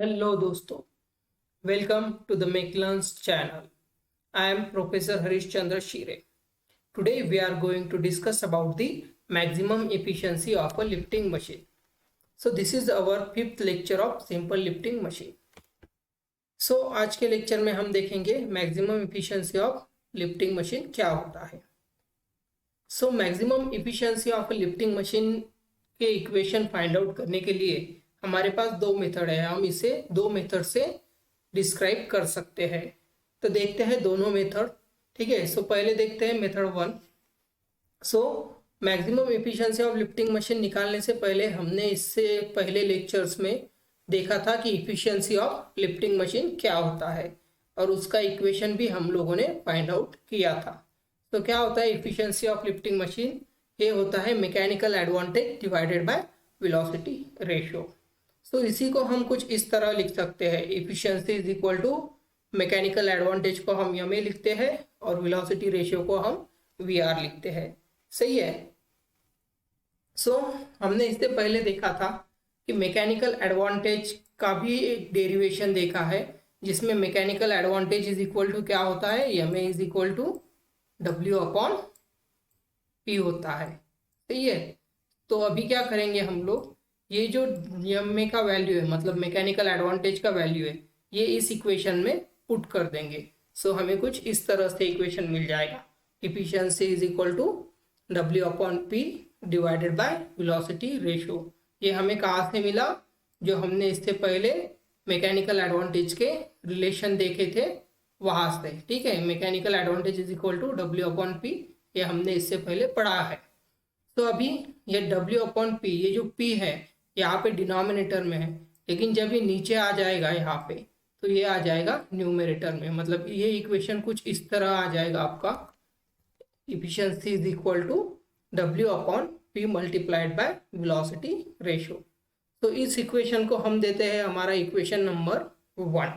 Hello दोस्तों, welcome to the Makelearns channel. I am Professor Harish Chandra Shire. Today we are going to discuss about the maximum efficiency of a lifting machine. So this is our fifth lecture of simple lifting machine. So आज के lecture में हम देखेंगे maximum efficiency of lifting machine क्या होता है. So maximum efficiency of lifting machine के equation find out करने के लिए हमारे पास दो मेथड है. हम इसे दो मेथड से डिस्क्राइब कर सकते हैं. तो देखते हैं दोनों मेथड. ठीक है, सो पहले देखते हैं method one. So maximum efficiency of lifting machine निकालने से पहले हमने इससे पहले लेक्चर्स में देखा था कि इफिशिएंसी ऑफ लिफ्टिंग मशीन क्या होता है और उसका इक्वेशन भी हम लोगों ने फाइंड आउट किया था. तो क्या होता है इफिशिएंसी ऑफ लिफ्टिंग मशीन? ये होता है mechanical advantage divided by velocity ratio. तो इसी को हम कुछ इस तरह लिख सकते हैं. Efficiency is equal to mechanical advantage को हम एम ए लिखते हैं और वेलोसिटी रेशियो को हम वी आर लिखते हैं. सही है. सो हमने इससे पहले देखा था कि मैकेनिकल एडवांटेज का भी एक डेरिवेशन देखा है जिसमें mechanical advantage is equal to क्या होता है, M A is equal to W upon P होता है. सही है. तो अभी क्या करेंगे हम लोग, ये जो एम ए का वैल्यू है मतलब मैकेनिकल एडवांटेज का वैल्यू है ये इस इक्वेशन में पुट कर देंगे. सो हमें कुछ इस तरह से इक्वेशन मिल जाएगा. Efficiency is equal to W upon P divided by velocity ratio. ये हमें कहाँ से मिला? जो हमने इससे पहले मैकेनिकल एडवांटेज के रिलेशन देखे थे वहां से. ठीक है, mechanical advantage is equal to W upon P, ये हमने इससे पहले पढ़ा है. तो अभी ये डब्ल्यू अपॉन पी, ये जो पी है यहाँ पे डिनोमिनेटर में है, लेकिन जब ये नीचे आ जाएगा यहाँ पे तो ये आ जाएगा न्यूमरेटर में. मतलब ये इक्वेशन कुछ इस तरह आ जाएगा आपका. Efficiency is equal to W upon P multiplied by velocity ratio. तो इस इक्वेशन को हम देते हैं हमारा इक्वेशन नंबर 1.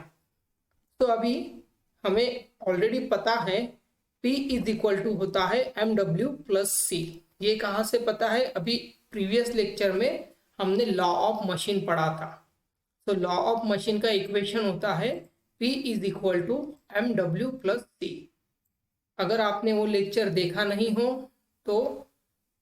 तो अभी हमें ऑलरेडी पता है P इज इक्वल टू होता है एम डब्ल्यू प्लस सी. ये कहाँ से पता है? अभी प्रीवियस लेक्चर में हमने लॉ ऑफ मशीन पढ़ा था. तो लॉ ऑफ मशीन का इक्वेशन होता है P is equal to M W plus C. अगर आपने वो लेक्चर देखा नहीं हो तो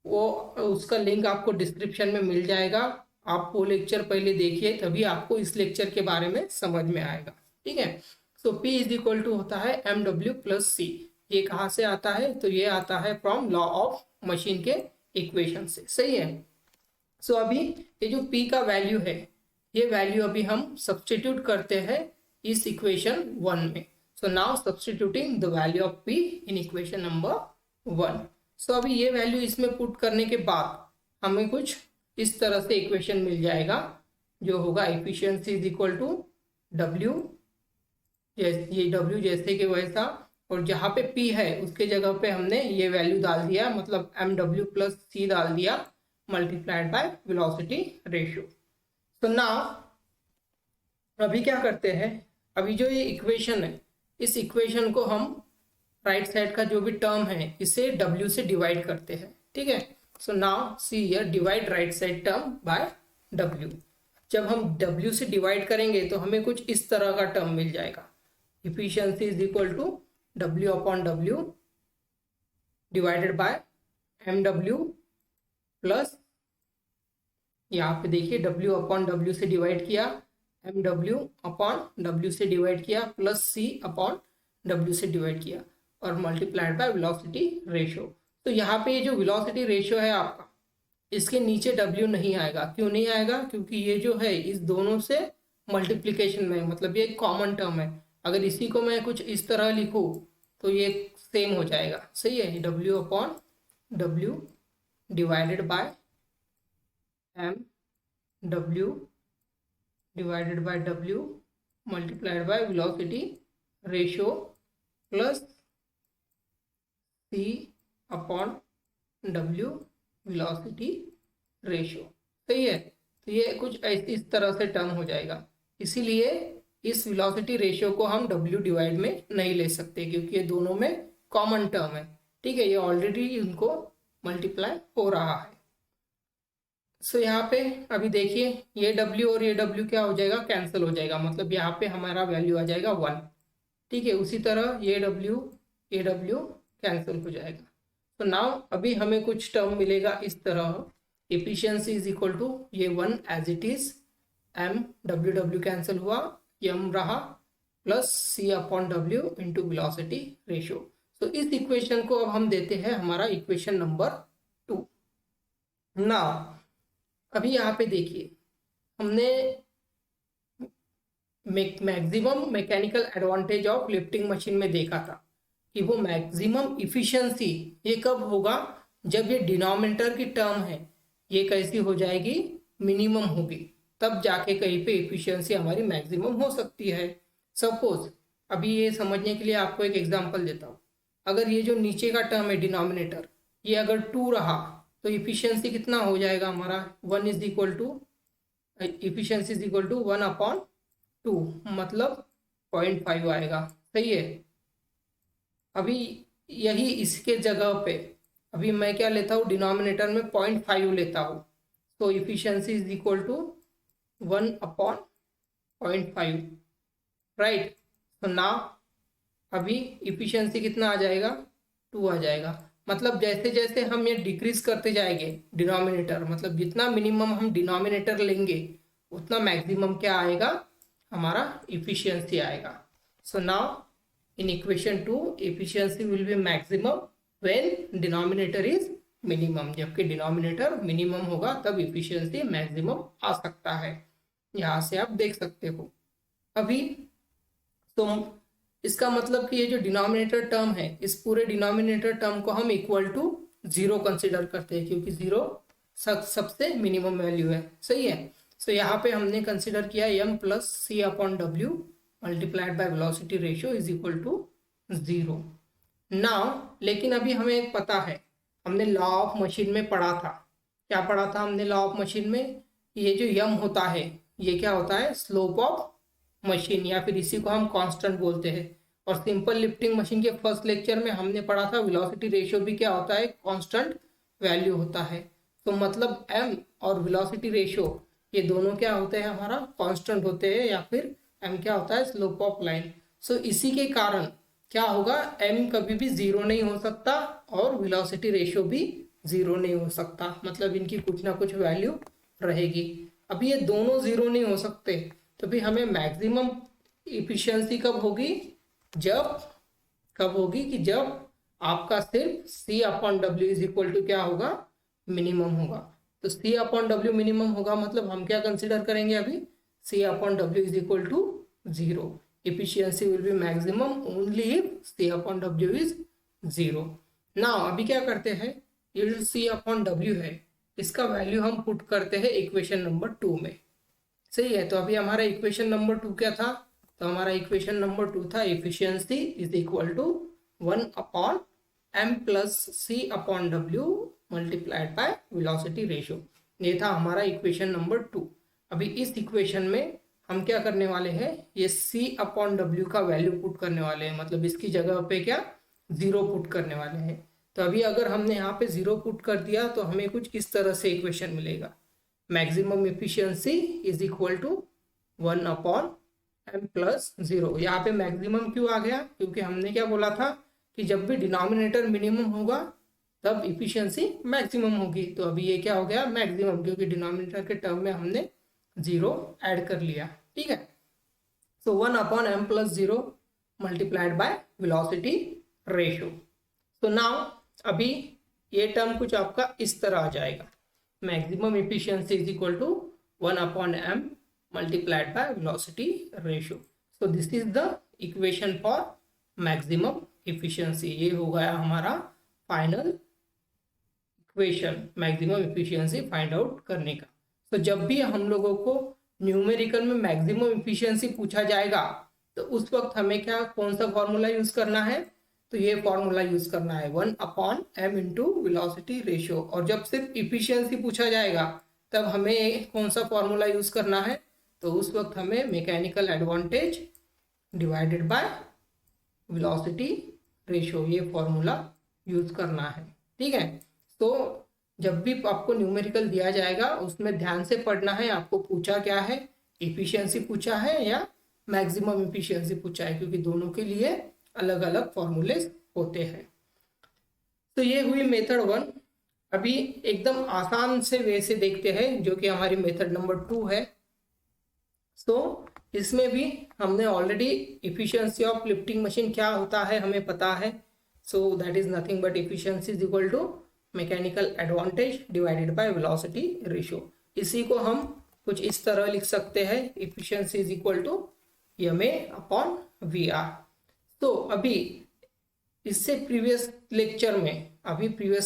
वो उसका लिंक आपको डिस्क्रिप्शन में मिल जाएगा. आप वो लेक्चर पहले देखिए तभी आपको इस लेक्चर के बारे में समझ में आएगा. ठीक है. सो P इज इक्वल टू होता है एम डब्ल्यू प्लस सी. ये कहाँ से आता है? तो ये आता है फ्रॉम लॉ ऑफ मशीन के इक्वेशन से. सही है. सो अभी ये जो P का वैल्यू है ये वैल्यू अभी हम सब्स्टिट्यूट करते हैं इस इक्वेशन 1 में. So now substituting the value of P in equation number 1. सो अभी ये वैल्यू इसमें पुट करने के बाद हमें कुछ इस तरह से इक्वेशन मिल जाएगा जो होगा efficiency is equal to W, ये डब्ल्यू जैसे कि वैसा, और जहाँ पे P है उसके जगह पे हमने ये वैल्यू डाल दिया मतलब एम डब्ल्यू प्लस सी डाल दिया मल्टीप्लाइड बाय वेलोसिटी रेशियो. तो नाउ अभी क्या करते हैं, अभी जो ये इक्वेशन है इस इक्वेशन को हम राइट साइड का जो भी टर्म है इसे W से डिवाइड करते हैं. ठीक है. So now see here divide right side term by W. जब हम W से डिवाइड करेंगे तो हमें कुछ इस तरह का टर्म मिल जाएगा. Efficiency is equal to W upon W divided by M W plus, यहाँ पे देखिए W अपॉन W से डिवाइड किया, एम डब्ल्यू अपॉन W से डिवाइड किया प्लस C अपॉन W से डिवाइड किया और मल्टीप्लाइड बाय वेलोसिटी रेशियो. तो यहाँ पे ये जो वेलोसिटी रेशियो है आपका इसके नीचे W नहीं आएगा. क्यों नहीं आएगा? क्योंकि ये जो है इस दोनों से मल्टीप्लीकेशन में, मतलब ये कॉमन टर्म है. अगर इसी को मैं कुछ इस तरह लिखूँ तो ये सेम हो जाएगा. सही है. W upon W divided by M W divided by W multiplied by velocity ratio plus C upon W velocity ratio. सही है. तो ये कुछ इस तरह से टर्म हो जाएगा. इसीलिए इस वेलोसिटी रेशियो को हम W डिवाइड में नहीं ले सकते क्योंकि ये दोनों में कॉमन टर्म है. ठीक है. ये ऑलरेडी इनको मल्टीप्लाई हो रहा है. सो यहाँ पे अभी देखिए ये W और ये W क्या हो जाएगा, कैंसिल हो जाएगा, मतलब यहाँ पे हमारा वैल्यू आ जाएगा 1। ठीक है, उसी तरह ये W कैंसिल हो जाएगा। तो नाउ अभी हमें कुछ टर्म मिलेगा इस तरह, एफिशिएंसी इज इक्वल टू ये 1 as it is, M W W cancel हुआ, एम रहा, plus C upon W into velocity ratio. तो इस इक्वेशन को अब हम देते हैं हमारा इक्वेशन नंबर 2। ना अभी यहाँ पे देखिए हमने maximum mechanical advantage of lifting machine में देखा था कि वो मैक्सिमम इफिशिएंसी ये कब होगा, जब ये डिनोमिनेटर की टर्म है ये कैसी हो जाएगी, मिनिमम होगी, तब जाके कहीं पे इफिशिएंसी हमारी मैक्सिमम हो सकती है। सपोज अभी ये समझने के लिए आपको एक एग्जांपल देता हूँ, अगर ये जो नीचे का टर्म है डिनोमिनेटर ये अगर 2 रहा तो इफिशियंसी कितना हो जाएगा हमारा, 1 is equal to efficiency is equal to 1/2, मतलब 0.5 आएगा। सही है। अभी यही इसके जगह पे अभी मैं क्या लेता हूँ, डिनोमिनेटर में 0.5 लेता हूँ, तो efficiency is equal to 1/0.5, right. तो ना अभी इफिशियंसी कितना आ जाएगा, 2 आ जाएगा। मतलब जैसे जैसे हम ये डिक्रीज करते जाएंगे डिनोमिनेटर, मतलब जितना मिनिमम हम डिनोमिनेटर लेंगे उतना मैक्सिमम क्या आएगा, हमारा इफिशियंसी आएगा। So now in equation 2 efficiency will be maximum when denominator is minimum, जबकि डिनोमिनेटर मिनिमम होगा तब इफिशिएंसी मैक्सिमम आ सकता है। यहाँ से आप देख सकते हो। अभी तो इसका मतलब कि ये जो डिनोमिनेटर टर्म है इस पूरे डिनोमिनेटर टर्म को हम इक्वल टू 0 कंसिडर करते हैं, क्योंकि 0 सबसे मिनिमम वैल्यू है। सही है। सो यहाँ पे हमने कंसिडर किया m plus C upon W multiplied by velocity ratio is equal to 0। Now लेकिन अभी हमें एक पता है, हमने लॉ ऑफ मशीन में पढ़ा था। क्या पढ़ा था हमने लॉ ऑफ मशीन में, ये जो m होता है ये क्या होता है, स्लोप ऑफ मशीन, या फिर इसी को हम कांस्टेंट बोलते हैं। और सिंपल लिफ्टिंग मशीन के फर्स्ट लेक्चर में हमने पढ़ा था वेलोसिटी रेशियो भी क्या होता है, कांस्टेंट वैल्यू होता है। तो मतलब m और वेलोसिटी रेशियो ये दोनों क्या होते हैं, हमारा कांस्टेंट होते हैं, या फिर m क्या होता है, स्लोप ऑफ लाइन। सो इसी के कारण क्या होगा, m कभी भी 0 नहीं हो सकता और वेलोसिटी रेशियो भी 0 नहीं हो सकता, मतलब इनकी कुछ ना कुछ वैल्यू रहेगी। अभी ये दोनों 0 नहीं हो सकते, तो भी हमें मैक्सिमम इफिशियंसी कब होगी, कब होगी कि जब आपका सिर्फ C upon W is equal to क्या होगा, मिनिमम होगा। तो C अपॉन डब्ल्यू मिनिमम होगा, मतलब हम क्या कंसिडर करेंगे अभी, C upon W is equal to 0। Efficiency will be maximum only if C upon W is 0। ना अभी क्या करते हैं, ये जो C अपॉन डब्ल्यू है इसका वैल्यू हम पुट करते हैं इक्वेशन नंबर 2 में। सही है। तो अभी हमारा इक्वेशन नंबर 2 क्या था, तो हमारा इक्वेशन नंबर 2 था efficiency is equal to 1/m plus C upon W multiplied by velocity ratio. ये था हमारा इक्वेशन नंबर 2। अभी इस इक्वेशन में हम क्या करने वाले हैं, ये C अपॉन डब्ल्यू का वैल्यू पुट करने वाले हैं, मतलब इसकी जगह पे क्या 0 पुट करने वाले हैं। तो अभी अगर हमने यहाँ पे 0 पुट कर दिया तो हमें कुछ इस तरह से इक्वेशन मिलेगा, maximum efficiency is equal to 1/m plus 0। यहाँ पे मैक्सिमम क्यों आ गया, क्योंकि हमने क्या बोला था कि जब भी डिनोमिनेटर मिनिमम होगा तब इफिशियंसी मैक्सिमम होगी। तो अभी ये क्या हो गया, मैक्सिमम, क्योंकि डिनोमिनेटर के टर्म में हमने 0 ऐड कर लिया। ठीक है। सो 1/m plus 0 multiplied by velocity ratio. तो नाउ अभी ये टर्म कुछ आपका इस तरह आ जाएगा, maximum efficiency is equal to 1/m multiplied by velocity ratio. So this is the equation for maximum efficiency। ये हो गया हमारा final equation maximum efficiency find out करने का। तो जब भी हम लोगों को न्यूमेरिकल में मैक्सिमम एफिशिएंसी पूछा जाएगा तो उस वक्त हमें क्या कौन सा फॉर्मूला यूज करना है, तो ये फॉर्मूला यूज करना है 1/m इंटू वेलोसिटी रेशियो। और जब सिर्फ इफिशियंसी पूछा जाएगा तब हमें कौन सा फॉर्मूला यूज करना है, तो उस वक्त हमें mechanical advantage divided by velocity ratio ये फॉर्मूला यूज करना है। ठीक है। तो जब भी आपको न्यूमेरिकल दिया जाएगा उसमें ध्यान से पढ़ना है, आपको पूछा क्या है, इफिशियंसी पूछा है या मैक्सिमम इफिशियंसी पूछा है, क्योंकि दोनों के लिए अलग अलग फॉर्मूले होते हैं। तो ये हुई मेथड 1। अभी एकदम आसान से वे से देखते हैं जो कि हमारी मेथड नंबर 2 है। सो इसमें भी हमने already efficiency of lifting machine क्या होता है हमें पता है। So that is nothing but efficiency is equal to mechanical advantage divided by velocity ratio. इसी को हम कुछ इस तरह लिख सकते हैं, efficiency is equal to M A upon V R. तो अभी इससे प्रीवियस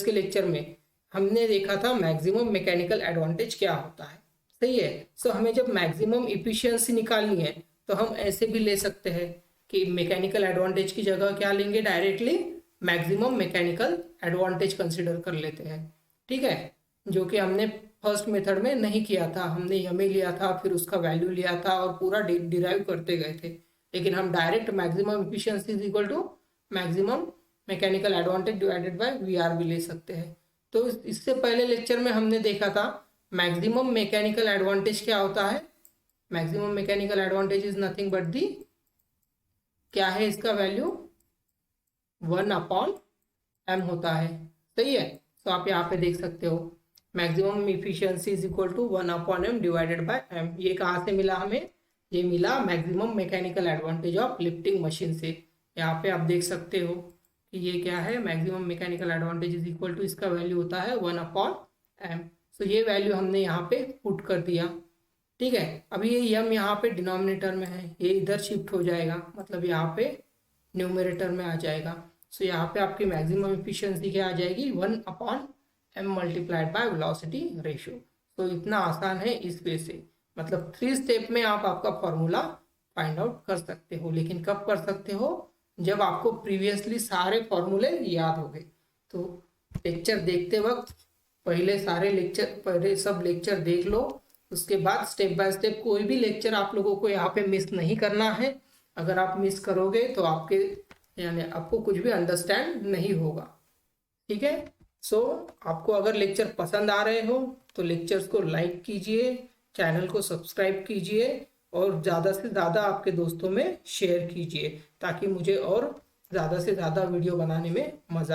के लेक्चर में हमने देखा था मैक्सिमम मैकेनिकल एडवांटेज क्या होता है, सही है। सो हमें जब मैक्सिमम इफिशियंसी निकालनी है तो हम ऐसे भी ले सकते हैं कि मैकेनिकल एडवांटेज की जगह क्या लेंगे, directly maximum mechanical advantage consider कर लेते हैं, ठीक है। जो कि हमने फर्स्ट मेथड में नहीं किया था, हमने यमे लिया था, फिर उसका वैल्यू लिया था और पूरा डिराइव करते गए थे। लेकिन हम direct maximum efficiency is equal to maximum mechanical advantage divided by V R भी ले सकते हैं। तो इससे पहले लेक्चर में हमने देखा था मैक्सिमम मैकेनिकल एडवांटेज क्या होता है। Maximum mechanical advantage is nothing but the, क्या है इसका वैल्यू, 1/m होता है, सही है। तो आप यहाँ पे देख सकते हो maximum efficiency is equal to 1/m divided by m। ये कहाँ से मिला हमें, ये मिला maximum mechanical advantage of lifting machine से। यहाँ पे आप देख सकते हो कि ये क्या है, maximum mechanical advantage is equal to, इसका वैल्यू होता है 1/m। सो ये वैल्यू हमने यहाँ पे पुट कर दिया, ठीक है। अभी ये m यहाँ पे डिनोमिनेटर में है, ये इधर शिफ्ट हो जाएगा, मतलब यहाँ पे न्यूमरेटर में आ जाएगा। सो यहाँ पे आपकी मैक्सिमम इफिशियंसी क्या आ जाएगी, 1/m multiplied by velocity ratio. तो इतना आसान है इस वे से, मतलब 3 स्टेप में आप आपका फॉर्मूला फाइंड आउट कर सकते हो। लेकिन कब कर सकते हो, जब आपको प्रीवियसली सारे फॉर्मूले याद हो गए। तो लेक्चर देखते वक्त पहले सब लेक्चर देख लो, उसके बाद स्टेप बाय स्टेप कोई भी लेक्चर आप लोगों को यहाँ पे मिस नहीं करना है। अगर आप मिस करोगे तो आपको कुछ भी अंडरस्टैंड नहीं होगा, ठीक है। सो आपको अगर लेक्चर पसंद आ रहे हो तो लेक्चर्स को लाइक कीजिए, चैनल को सब्सक्राइब कीजिए और ज़्यादा से ज़्यादा आपके दोस्तों में शेयर कीजिए, ताकि मुझे और ज़्यादा से ज़्यादा वीडियो बनाने में मज़ा